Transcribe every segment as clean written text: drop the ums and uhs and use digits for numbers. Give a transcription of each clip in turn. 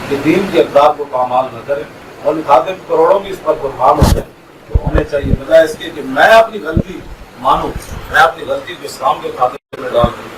کہ دین کے اقدار کو پامال نہ کریں، اور خادم کروڑوں بھی اس پر قربان ہو جائیں تو ہونے چاہیے، بجائے اس کے کہ میں اپنی غلطی مانوں، میں اپنی غلطی کو اسلام کے خاتمے میں ڈال دوں،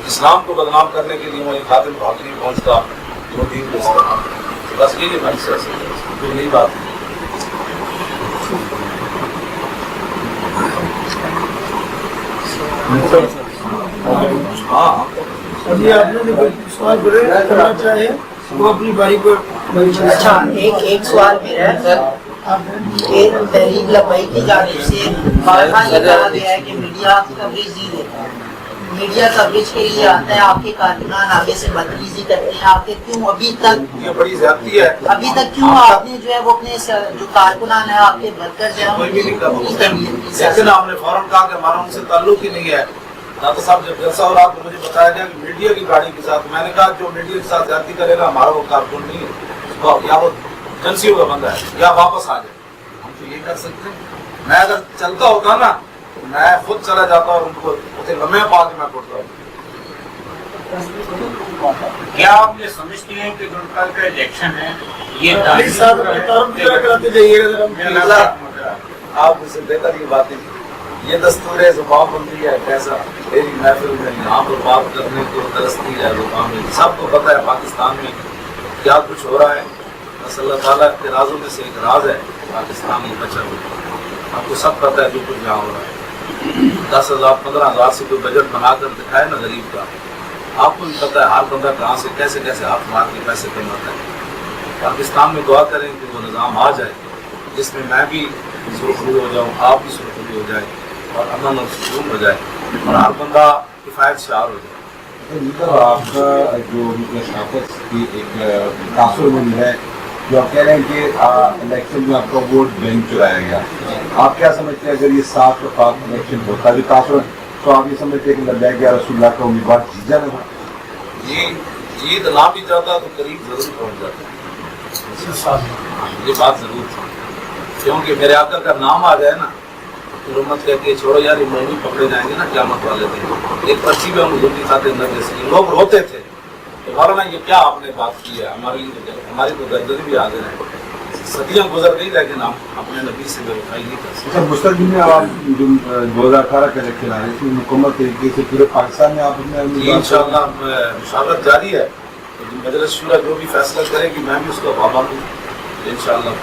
اسلام کو بدنام کرنے کے لیے میں خاتم کو حق نہیں پہنچتا جو دین کو استعمال، بس یہ میں سے یہی بات ہے۔ ہاں ابھی آپ نے کوئی سوال کرنا چاہے وہ اپنی باری پر۔ اچھا، ایک سوال میرا ہے کہ تحریک لبئی کی جانب سے بار بار یہ کہا گیا ہے کہ میڈیا کوریج نہیں دیتا، میڈیا کوریج کے لیے آتا ہے، آپ کے کارکنان آگے سے بدتمیزی کرتے ہیں، آپ کے کیوں ابھی تک یہ بڑی زیادتی ہے، ابھی تک کیوں آپ نے جو ہے وہ اپنے جو کارکنان ہیں آپ کے ورکرز ہیں کوئی بھی نہیں کرتا، لیکن آپ نے فوراً کہا کہ ہمارا ان سے تعلق ہی نہیں ہے۔ ڈاکٹر صاحب جب جلسہ ہو رہا تو مجھے بتایا گیا کہ میڈیا کی گاڑی کے ساتھ، میں نے کہا جو میڈیا کے ساتھ زیادتی کرے گا ہمارا وہ کارکن نہیں ہے، یا وہ ایجنسیوں کا بندہ ہے یا واپس آ جائے، ہم تو یہ کر سکتے ہیں۔ میں اگر چلتا ہوتا نا تو میں خود چلا جاتا اور ان کو اسے لمحے پا کے میں پڑتا ہوں۔ کیا آپ یہ سمجھتے ہیں کہ جو کل کا الیکشن ہے یہ آپ اسے بہتر یہ باتیں، یہ دستور زبان بندی ہے کیسا، میری محفل میں یہاں پر بات کرنے کو درستی ہے زبان میں، سب کو پتہ ہے پاکستان میں کیا کچھ ہو رہا ہے، بس اللہ تعالیٰ کے رازوں میں سے ایک راز ہے پاکستان میں بچا ہوا، آپ کو سب پتہ ہے جو کچھ یہاں ہو رہا ہے، 10,000 15,000 سے کوئی بجٹ بنا کر دکھائے نا غریب کا، آپ کو بھی پتہ ہے ہر بندہ کہاں سے کیسے کیسے ہاتھ مار کے پیسے کماتا ہے۔ پاکستان میں دعا کریں کہ وہ نظام آ جائے جس میں میں بھی سرخرو ہو جاؤں، آپ بھی سرخرو ہو جائے اور امن اور سکون ہو جائے اور ہر بندہ کفایت شعار ہو جائے۔ آپ کا جو شافت کی ایک تاثر مند ہے جو آپ کہہ رہے ہیں کہ الیکشن میں آپ کا ووٹ بینک چرایا گیا، آپ کیا سمجھتے ہیں اگر یہ صاف شفاف الیکشن ہوتا بھی تاثر تو آپ یہ سمجھتے ہیں کہ لبیک یا رسول اللہ کا امیدوار جیت جانا تھا؟ جیت نہ بھی جاتا تو قریب ضرور پہنچ جاتا، یہ بات ضرور تھی، کیونکہ میرے آقا کا نام آ جائے نا تو امت کہتی ہے چھوڑو یار یہ مولوی پکڑے جائیں گے نا قیامت والے دن، ایک پرچی میں ہم حضور کی خاطر نہ دے سکیں، لوگ روتے تھے کہ مولانا یہ کیا آپ نے بات کی ہے، ہماری تو گردنیں بھی حاضر ہیں، صدیاں گزر گئی لیکن ہم اپنے نبی سے بے وفائی نہیں کر سکتے۔ مستقبل میں آپ جو 2018 کا الیکشن آ رہے ہیں اس میں مکمل طریقے سے پورے پاکستان میں آپ اپنے انشاءاللہ مشاورت جاری ہے، مجلس شورا جو بھی فیصلہ کرے گی میں بھی اس کا پابند ہوں انشاءاللہ۔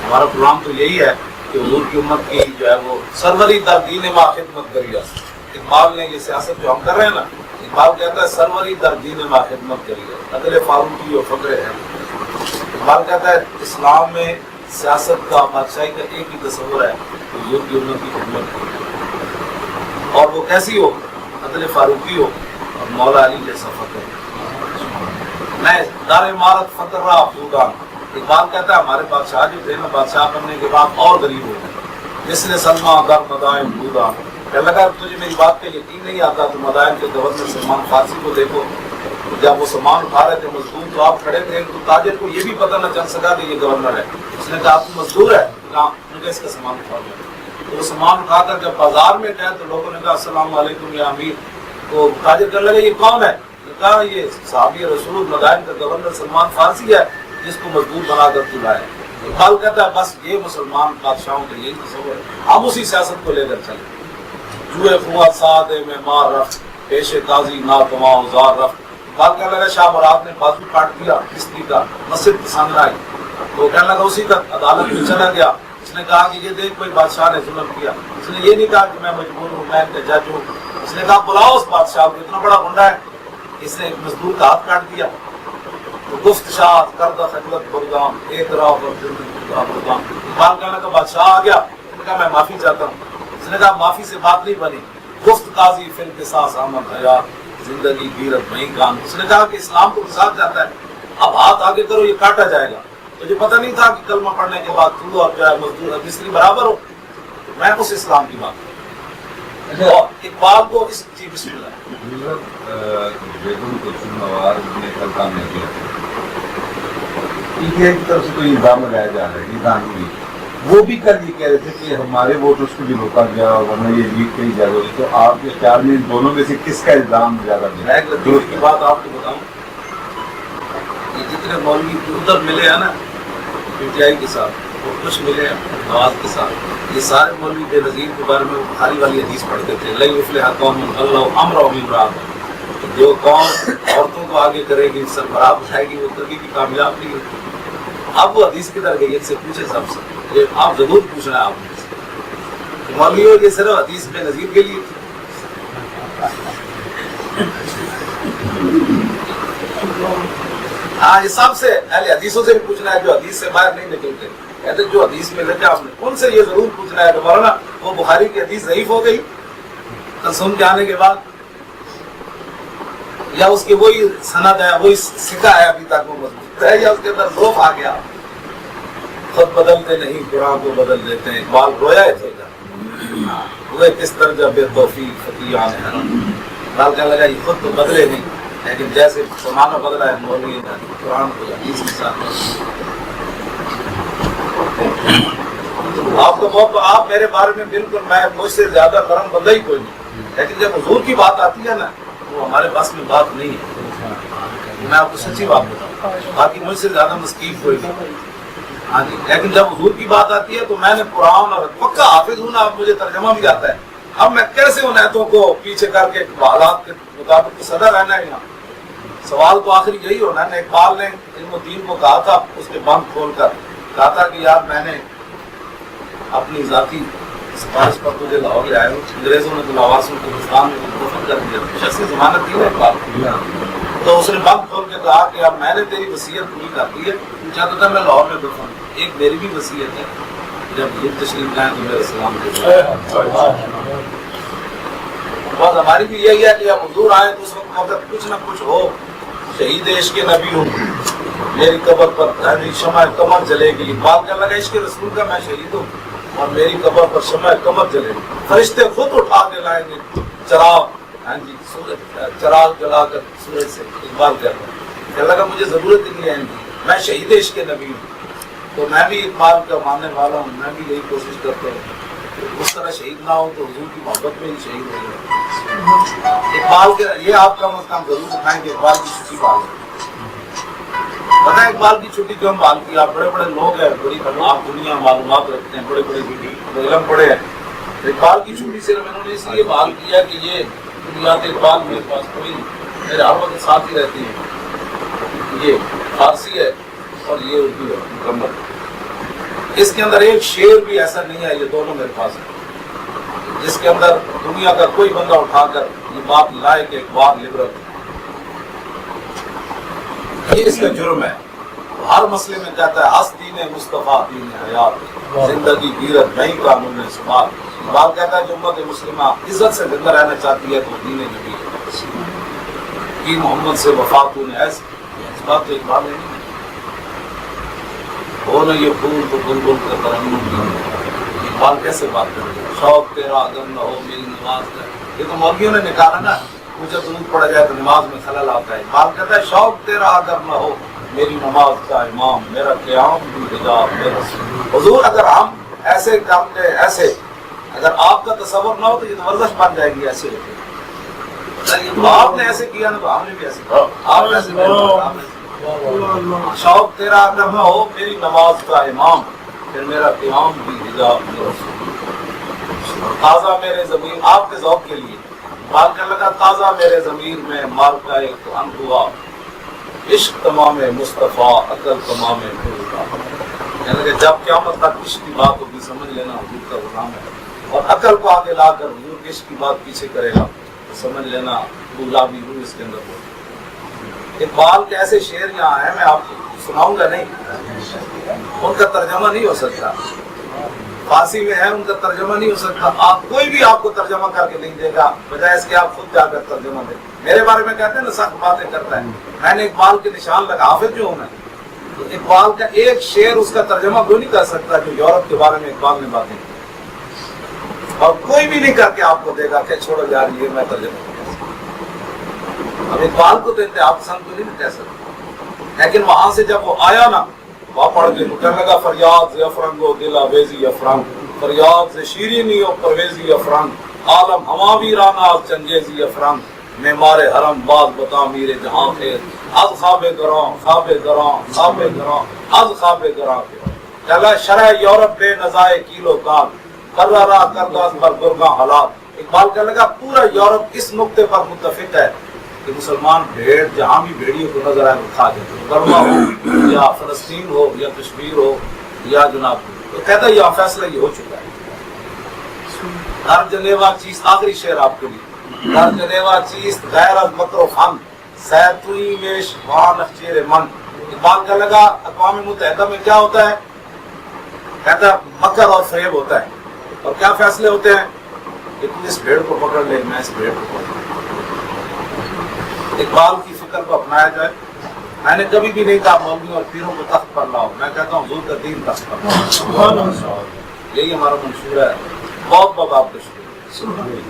ہمارا پروگرام تو یہی ہے کہ حضور کی امت کی جو ہے وہ سروری در دین ما خدمت کریے۔ اقبال نے یہ سیاست جو ہم کر رہے ہیں نا، اقبال کہتا ہے سروری در دین ما خدمت کریے، عدل فاروقی و فقر ہے۔ اقبال کہتا ہے اسلام میں سیاست کا بادشاہی کا ایک ہی تصور ہے، حضور کی امت کی خدمت کی، اور وہ کیسی ہو، عدل فاروقی ہو اور مولا علی جیسا فقر۔ میں دار عمارت فقر رہا افزودان، اقبال کہتا ہے ہمارے بادشاہ جو تھے نا بادشاہ بننے کے بعد اور غریب ہو گئے، جس نے سلما در مدائن بودان، کہنے لگا تجھے میری بات پہ یقین نہیں آتا تو مدائن کے گورنر سلمان فارسی کو دیکھو، جب وہ سامان اٹھا رہے تھے مزدور تو آپ کھڑے تھے، تو تاجر کو یہ بھی پتہ نہ چل سکا کہ یہ گورنر ہے، اس نے کہا آپ کو مزدور ہے، کہا مجھے اس کا سامان اٹھا دیا، تو وہ سامان اٹھا کر جب بازار میں گئے تو لوگوں نے کہا السلام علیکم یا امیر، تو تاجر کہنے لگا یہ کون ہے، کہا یہ صحابی رسول مدائن کا گورنر سلمان فارسی ہے جس کو مزدور بنا کر چلا ہے۔ اقبال کہتا ہے بس یہ مسلمان بادشاہوں کا یہی تصور ہے، ہم اسی سیاست کو لے کر چلیں۔ جوئے خواہ سعد میں مار رفت، پیش قاضی ناتواں زار رفت۔ اقبال کہنے لگا شاہ مراد نے بازو کاٹ دیا مستری کا، مسجد پسند آئی، تو کہنے لگا اسی کا عدالت میں چلا گیا، اس نے کہا کہ یہ دیکھ کوئی بادشاہ نے ظلم کیا، اس نے یہ نہیں کہا کہ میں مجبور ہوں، میں ان کا جج ہوں، اس نے کہا بلاؤ اس بادشاہ کو، اتنا بڑا گنڈا ہے، اس نے ایک مزدور کا ہاتھ کاٹ دیا، تو گفت شاد کردہ خجلت بردام اعتراف اور بردام۔ اقبال کہنے کا بادشاہ آ گیا، اس نے کہا میں معافی چاہتا ہوں، اس نے کہا معافی سے بات نہیں بنی، گفت قاضی فی القصاص احمد حیا زندگی گیرت وہیں کان، اس نے کہا کہ اسلام تو ساتھ جاتا ہے، اب ہاتھ آگے کرو یہ کاٹا جائے گا، مجھے پتہ نہیں تھا کہ کلمہ پڑھنے کے بعد تو اور جو ہے مزدور اور مستری برابر ہو، میں اس اسلام کی بات کروں۔ اقبال کو اس جی بسم اللہ بیگم کلثوم نوار نے کل کام نہیں کیا، کی طرف سے کوئی الزام لگایا جا رہا ہے کہ دھاندلی، وہ بھی کل یہ کہہ رہے تھے کہ ہمارے ووٹرس کو بھی روکا گیا ورنہ یہ لیگ کہیں جا رہی، تو آپ کے خیال میں ان دونوں میں سے کس کا الزام زیادہ میں ایک لطیفے کی بات آپ کو بتاؤں، یہ جتنے مولوی ادھر ملے ہیں نا پی ٹی آئی کے ساتھ، وہ کچھ ملے ہیں نواز کے ساتھ، یہ سارے مولوی بے نظیر کے بارے میں بخاری والی حدیث پڑھتے تھے، لن یفلح قوم اللہ امرهم امرأۃ، جو قوم عورتوں کو آگے کرے گی، سربراہ اٹھائے گی، وہ کبھی بھی کامیاب نہیں ہوتی۔ اب وہ حدیث کدھر گئی؟ ان سے پوچھے سب سے، یہ آپ ضرور پوچھنا ہے آپ نے کہ مولویوں یہ صرف حدیث بے نظیر کے لیے تھی۔ ہاں یہ سب سے اہل حدیثوں سے بھی پوچھنا ہے جو حدیث سے باہر نہیں نکلتے، کہتے جو حدیث میں لیتے آپ نے ان سے یہ ضرور پوچھنا ہے کہ مولانا وہ بخاری کی حدیث ضعیف ہو گئی کل سن کے آنے کے بعد، یا اس کی وہی سند ہے، وہی سکہ ہے ابھی تک وہ مضبوط ہے، یا اس کے اندر ذوق آ گیا۔ خود بدلتے نہیں قرآن کو بدل دیتے ہیں، اقبال رویا ہے تھے وہ کس طرح بے توفیق فتیان حرم، اقبال کہنے لگا یہ خود تو بدلے نہیں لیکن جیسے زمانہ بدلا ہے مولوی نے قرآن کو حدیث کے ساتھ۔ آپ میرے بارے میں بالکل میں مجھ سے زیادہ کرم بندہ ہی کوئی نہیں، لیکن جب حضور کی بات آتی ہے نا وہ ہمارے پاس میں بات نہیں ہے، میں آپ کو سچی بات بتاؤں، باقی مجھ سے زیادہ مسکیف کوئی نہیں، ہاں جی، لیکن جب حضور کی بات آتی ہے تو میں نے قرآن اور پکا حافظ ہوں نا، اب مجھے ترجمہ بھی آتا ہے، اب میں کیسے ان آیتوں کو پیچھے کر کے حالات کے مطابق صدا رہنا ہے یہاں۔ سوال تو آخری یہی ہونا ہے، اقبال نے علم الدین کو کہا تھا اس کے بند کھول کر، کہا تھا کہ یار میں نے اپنی ذاتی سفارش پر تجھے لاہور لے آئے ہوں، انگریزوں نے تو لواسوں کو ہندوستان میں دفن کر دیا، شخصی ضمانت دی ہے اقبال کو، تو اس نے بند کھول کے کہا کہ اب میں نے تیری وصیت پوری کر دی ہے، چاہتا تھا میں لاہور میں دفن، ایک میری بھی وصیت ہے جب حضور تشریف لائیں تو میرے سلام دے۔ بس ہماری بھی یہی ہے کہ اب حضور آئے تو اس وقت وقت کچھ نہ کچھ ہو، شہید عشق نبی ہوں میری قبر پر شمع قمر جلے گی، اقبال کہنے لگا عشق رسول کا میں شہید ہوں اور میری قبر پر شمع قمر جلے گی، فرشتے خود اٹھا کے لائیں گے چراغ، ہاں جی چراغ جلا کر سورج سے۔ اقبال کہنے لگا مجھے ضرورت ہی نہیں ہے ان کی، میں شہید عشق نبی ہوں، تو میں بھی اقبال کا ماننے والا ہوں، میں بھی یہی کوشش کرتا ہوں اس طرح شہید نہ ہو تو حضور کی محبت میں ہی شہید ہو جائے۔ اقبال کے یہ آپ کا مقام ضرور اٹھائیں کہ اقبال کی چھٹی پال ہے، پتہ ہے اقبال کی چھٹی کیوں پال کی؟ آپ بڑے بڑے لوگ ہیں، بڑی آپ دنیا معلومات رکھتے ہیں، بڑے بڑے علم پڑے ہیں، اقبال کی چھٹی صرف انہوں نے اس لیے بحال کیا کہ یہ بنیاد اقبال میرے پاس کوئی میرے ہر وقت ساتھ ہی رہتی ہے، یہ فارسی ہے اور یہ اردو ہے مکمل، اس کے اندر ایک شعر بھی ایسا نہیں ہے، یہ دونوں میرے پاس ہے جس کے اندر دنیا کا کوئی بندہ اٹھا کر یہ بات لائے کہ اقبال لبرل، یہ اس کا جرم ہے، ہر مسئلے میں کہتا ہے اس دین مصطفیٰ دین حیات، زندگی گیرت نہیں قانون ثبات، اقبال کہتا ہے جو امت مسلمہ عزت سے زندہ رہنا چاہتی ہے تو دین نبی ہے، کہ محمد سے وفات نے ایسی، اس بات تو اقبال نہیں ہے، ہو نہ یہ پھول تو بلبل کا ترنم کی، اقبال کیسے بات کر رہے ہیں؟ شوق تیرا اگر نہ ہو میری نماز کا، یہ تو مولویوں نے نکالا نا، مجھے درود پڑا جائے تو نماز میں خلل آتا ہے، اقبال کہتا ہے شوق تیرا اگر نہ ہو میری نماز کا امام، میرا قیام بھی حجاب میرا حضور، اگر ہم ایسے کام لے ایسے، اگر آپ کا تصور نہ ہو تو یہ تو ورزش بن جائے گی ایسے ہوتے، تو آپ نے ایسے کیا نا تو ہم نے بھی ایسے کیا، آپ نے ایسے کیا، شوق تیرا اگر نہ ہو میری نماز کا امام، پھر میرا قیام بھی حجاب میرا تازہ میرے ضمیر، آپ کے ذوق کے لیے بال کر لگا، تازہ میرے ضمیر میں مار کا ایک ان ہوا، عشق تمام مصطفیٰ عقل تمام خدا، یعنی کہ جب قیامت تک عشق کی بات ہوگی سمجھ لینا حضور کا غلام ہے، اور عقل کو آگے لا کر حضور کی عشق کی بات پیچھے کرے گا تو سمجھ لینا گلابی روح اس کے اندر ہوگی۔ اقبال کے ایسے شعر یہاں ہیں، میں آپ کو سناؤں گا نہیں، ان کا ترجمہ نہیں ہو سکتا، فارسی میں ہے ان کا ترجمہ نہیں ہو سکتا، آپ کوئی بھی آپ کو ترجمہ کر کے نہیں دے گا، بجائے اس کے آپ خود جا کر ترجمہ دیں۔ میرے بارے میں کہتے ہیں نا سخت باتیں کرتا ہے، میں نے اقبال کے نشان لگا، حافظ جو ہوں میں، تو اقبال کا ایک شعر اس کا ترجمہ کوئی نہیں کر سکتا جو یورپ کے بارے میں اقبال نے باتیں کی، اور کوئی بھی نہیں کر کے آپ کو دے گا کہ چھوڑو یار یہ میں ترجمہ کر سکتا۔ اب اقبال کو تو انتہا پسند کو نہیں کہہ سکتا، لیکن وہاں سے جب وہ آیا نا وہاں پڑھ کے کہنے لگا، فریاد ز افرنگ و دل آویزی افرنگ، فریاد ز شیرینی و پرویزی افرنگ، عالم ہما ویرانہ چنگیزی افرنگ، معمار حرم باز بتا میرے جہاں خیر از خواب گراں خواب گراں خواب گراں از خواب گراں کے چلا شرح یورپ بے نزائے کیلو کال کر رہا کرداز پر گرگاں حالات اقبال کہنے لگا پورا یورپ اس نقطے پر متفق ہے کہ مسلمان بھیڑ جہاں بھی بھیڑیوں کو نظر آئے وہ کھا جاتے ہیں، برما ہو یا فلسطین ہو یا کشمیر ہو یا جناب تو کہتا ہے یہ فیصلہ یہ ہو چکا ہے۔ در جنیوا چیز آخری شعر آپ کے لیے، در جنیوا چیز غیر از مکر و فن سیتوئی میش وہاں نخچیر من۔ اقبال کا لگا اقوام متحدہ میں کیا ہوتا ہے؟ کہتا ہے مکر اور فریب ہوتا ہے، اور کیا فیصلے ہوتے ہیں کہ تم اس بھیڑ کو پکڑ لے میں اس بھیڑ کو پکڑ لے۔ اقبال کی فکر کو اپنایا جائے۔ میں نے کبھی بھی نہیں کہا مولویوں اور پیروں کو تخت پر لاؤ، میں کہتا ہوں حضور کا دین تخت پر لاؤ، یہی ہمارا منشور ہے۔ بہت بہت آپ کا شکریہ۔